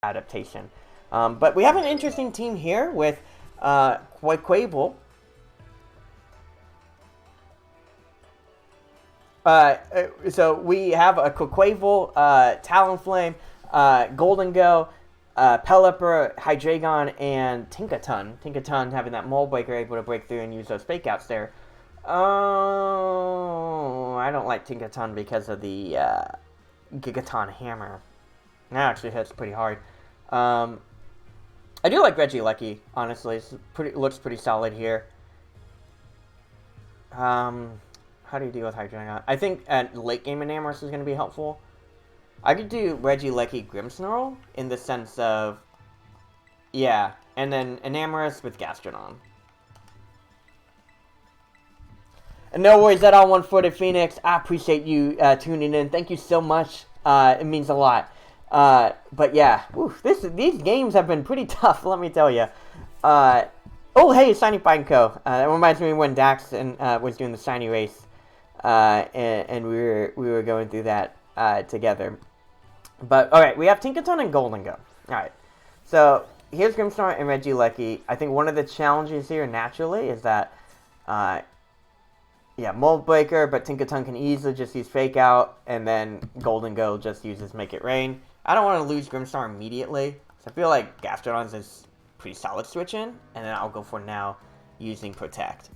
adaptation. But we have an interesting team here with Quaquable. So we have a Quaquaval, Talonflame, Golden Go, Pelipper, Hydreigon, and Tinkaton. Tinkaton having that Mold Breaker able to break through and use those fake outs there. Oh, I don't like Tinkaton because of the Gigaton Hammer. That actually hits pretty hard. I do like Regieleki, honestly. Looks pretty solid here. How do you deal with Hydreigon? I think late game Enamorus is going to be helpful. I could do Regieleki Grimmsnarl in the sense of, yeah, and then Enamorus with Gastrodon. And no worries at all, One-Footed Phoenix. I appreciate you tuning in. Thank you so much. It means a lot. But yeah, these games have been pretty tough, let me tell you. Oh, hey, Shiny Fight & Co. That reminds me when Dax was doing the Shiny race. And we were going through that together. But alright, we have Tinkaton and Golden Go. Alright. So here's Grimmsnarl and Regieleki. I think one of the challenges here naturally is that Mold Breaker, but Tinkaton can easily just use Fake Out, and then Golden Go just uses Make It Rain. I don't want to lose Grimmsnarl immediately, so I feel like Gastrodon's is pretty solid switch in, and then I'll go for now using Protect.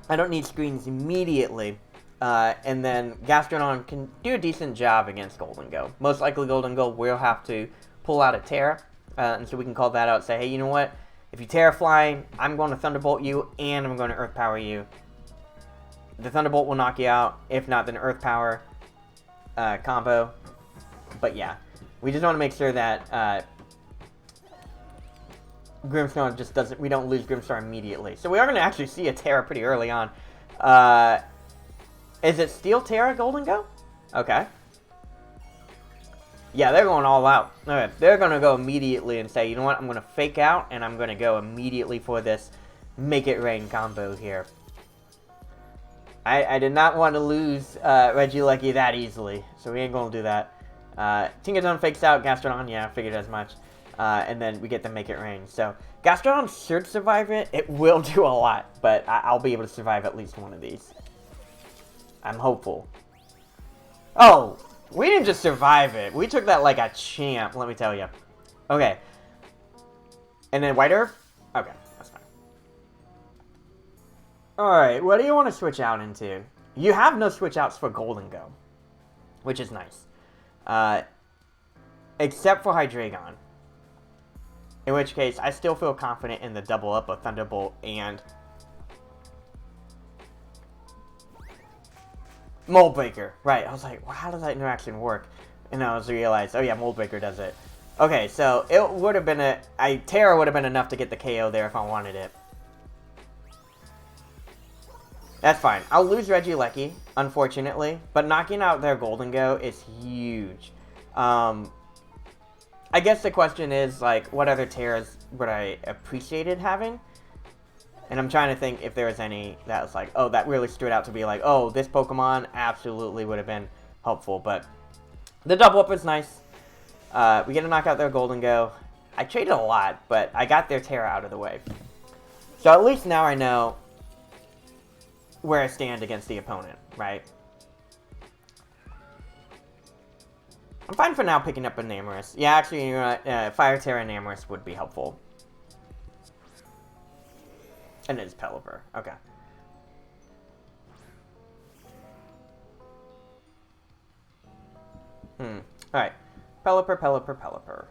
I don't need screens immediately, and then Gastrodon can do a decent job against Golden Go. Most likely Golden Go will have to pull out a Terra, and so we can call that out and say, hey, you know what? If you Terra Fly, I'm going to Thunderbolt you, and I'm going to Earth Power you. The Thunderbolt will knock you out. If not, then Earth Power combo. But yeah, we just want to make sure that Grimmsnarl just doesn't. We don't lose Grimmsnarl immediately. So we are going to actually see a Terra pretty early on. Is it Steel Terra Golden Go? Okay. Yeah, they're going all out. Okay, they're going to go immediately and say, you know what? I'm going to Fake Out, and I'm going to go immediately for this Make It Rain combo here. I did not want to lose Regieleki that easily, so we ain't going to do that. Tinkaton fakes out, Gastrodon, yeah, I figured as much. And then we get to Make It Rain. So, Gastrodon should survive it. It will do a lot, but I'll be able to survive at least one of these. I'm hopeful. Oh, we didn't just survive it. We took that like a champ, let me tell you. Okay. And then White Earth? Okay, that's fine. Alright, what do you want to switch out into? You have no switch outs for Golden Go, which is nice. Except for Hydreigon. In which case, I still feel confident in the double up of Thunderbolt and Mold Breaker. Right, I was like, well, how does that interaction work? And I was realized, oh yeah, Mold Breaker does it. Okay, so it would have been Terra would have been enough to get the KO there if I wanted it. That's fine. I'll lose Regieleki, unfortunately, but knocking out their Golden Go is huge. I guess the question is, like, what other Terras would I appreciated having? And I'm trying to think if there was any that was like, oh, that really stood out to be like, oh, this Pokemon absolutely would have been helpful. But the double up was nice. We get to knock out their Golden Go. I traded a lot, but I got their Terra out of the way. So at least now I know where I stand against the opponent, right? I'm fine for now picking up a Enamorus. Yeah, actually, you know what? Fire Terra Enamorus would be helpful. And it's Pelipper. Okay. Alright. Pelipper, Pelipper, Pelipper.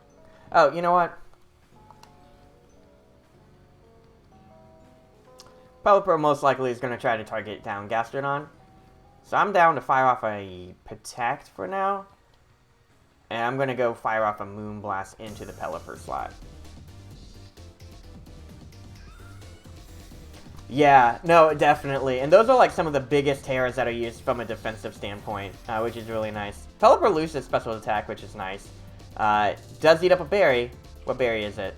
Oh, you know what? Pelipper most likely is going to try to target down Gastrodon. So I'm down to fire off a Protect for now. And I'm going to go fire off a Moonblast into the Pelipper slot. Yeah, no, definitely. And those are like some of the biggest Terras that are used from a defensive standpoint, which is really nice. Pelipper loses special attack, which is nice. Does eat up a berry. What berry is it?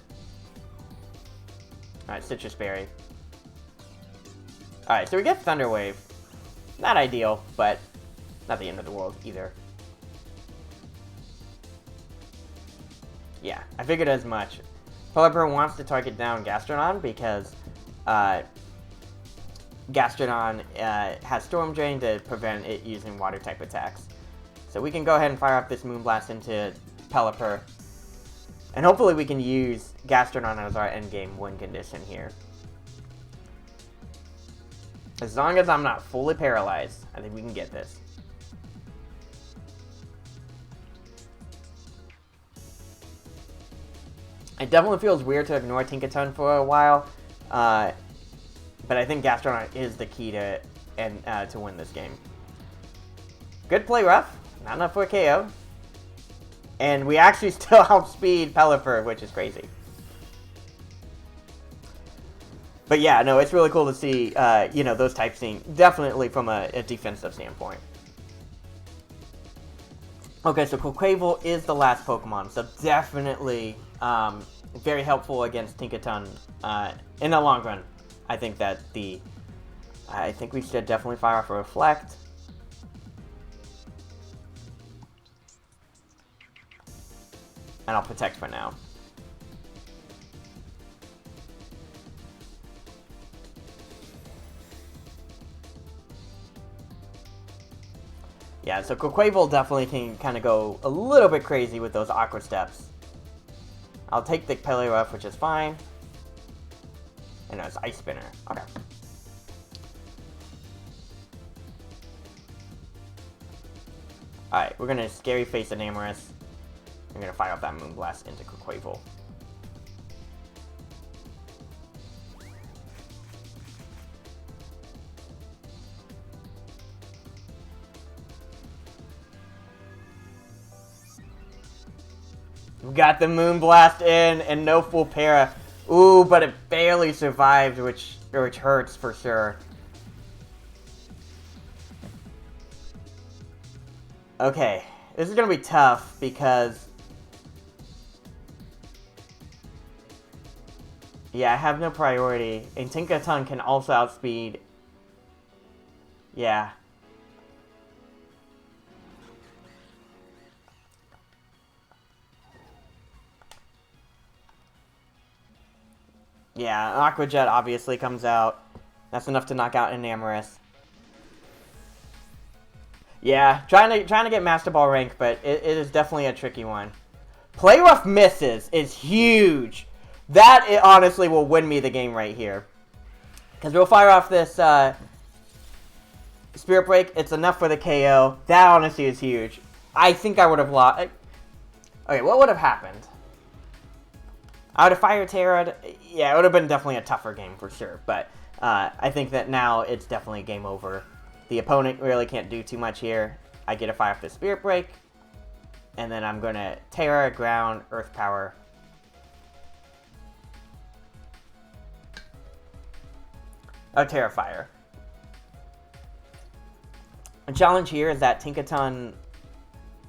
Alright, Citrus Berry. Alright, so we get Thunder Wave. Not ideal, but not the end of the world either. Yeah, I figured as much. Pelipper wants to target down Gastrodon because Gastrodon has Storm Drain to prevent it using water type attacks. So we can go ahead and fire up this Moonblast into Pelipper. And hopefully we can use Gastrodon as our endgame win condition here. As long as I'm not fully paralyzed, I think we can get this. It definitely feels weird to ignore Tinkaton for a while, but I think Gastrodon is the key to win this game. Good play, Rough. Not enough for a KO. And we actually still outspeed Pelipper, which is crazy. But yeah, no, it's really cool to see, you know, those types being definitely from a defensive standpoint. Okay, so Quaquaval is the last Pokemon, so definitely very helpful against Tinkaton in the long run. I think we should definitely fire off a Reflect. And I'll Protect for now. Yeah, so Quaquaval definitely can kind of go a little bit crazy with those Aqua Steps. I'll take the Poliwrath, which is fine. And it's Ice Spinner. Okay. Alright, we're going to Scary Face Enamorus. I'm going to fire up that Moonblast into Quaquaval. We got the Moonblast in, and no full para. Ooh, but it barely survived, which hurts for sure. Okay, this is gonna be tough because... yeah, I have no priority, and Tinkaton can also outspeed. Yeah. Yeah, Aqua Jet obviously comes out. That's enough to knock out Enamorus. Yeah, trying to get Master Ball rank, but it is definitely a tricky one. Play Rough misses is huge. That honestly will win me the game right here. Because we'll fire off this Spirit Break. It's enough for the KO. That honestly is huge. I think I would have lost. Okay, what would have happened? I would have Fire Terra'd. Yeah, it would have been definitely a tougher game for sure. But I think that now it's definitely game over. The opponent really can't do too much here. I get to fire off the Spirit Break. And then I'm going to Terra, Ground, Earth Power. Oh, Terra Fire. The challenge here is that Tinkaton,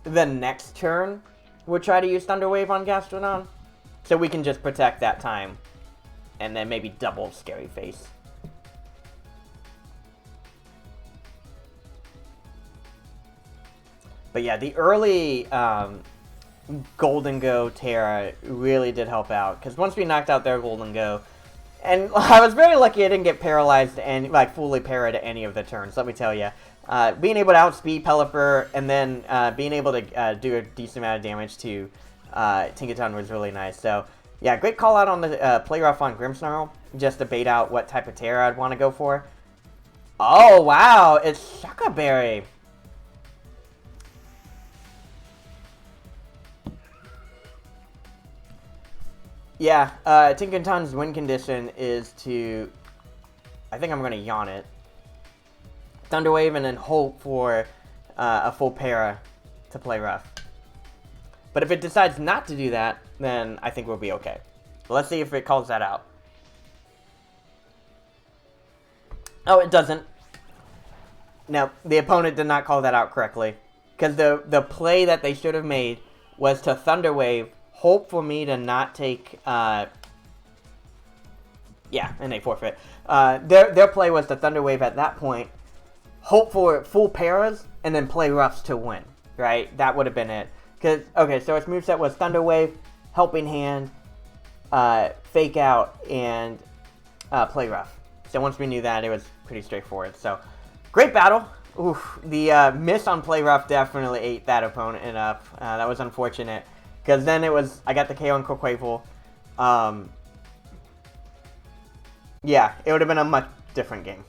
the next turn, would try to use Thunder Wave on Gastrodon. So we can just protect that time. And then maybe double Scary Face. But yeah, the early Golden Go Terra really did help out. Because once we knocked out their Golden Go, and I was very lucky I didn't get paralyzed and like fully parried any of the turns, let me tell you. Being able to outspeed Pelipper and then being able to do a decent amount of damage to Tinkaton was really nice. So yeah, great call out on the Play Rough on Grimmsnarl, just to bait out what type of Terra I'd want to go for. Oh wow, it's Shaka Berry. Yeah, Tinkaton's win condition is to... I think I'm going to yawn it. Thunder Wave and then hope for a full para to Play Rough. But if it decides not to do that, then I think we'll be okay. But let's see if it calls that out. Oh, it doesn't. No, the opponent did not call that out correctly. Because the play that they should have made was to Thunder Wave, hope for me to not take Yeah, and they forfeit. Their play was the Thunder Wave at that point, hope for full paras, and then play roughs to win, right? That would have been it. Because, okay, so its moveset was Thunder Wave, Helping Hand, Fake Out, and play rough. So once we knew that, it was pretty straightforward. So, great battle. Oof, the miss on play rough definitely ate that opponent up. That was unfortunate. Because then it was, I got the KO on Quaquaval. Yeah, it would have been a much different game.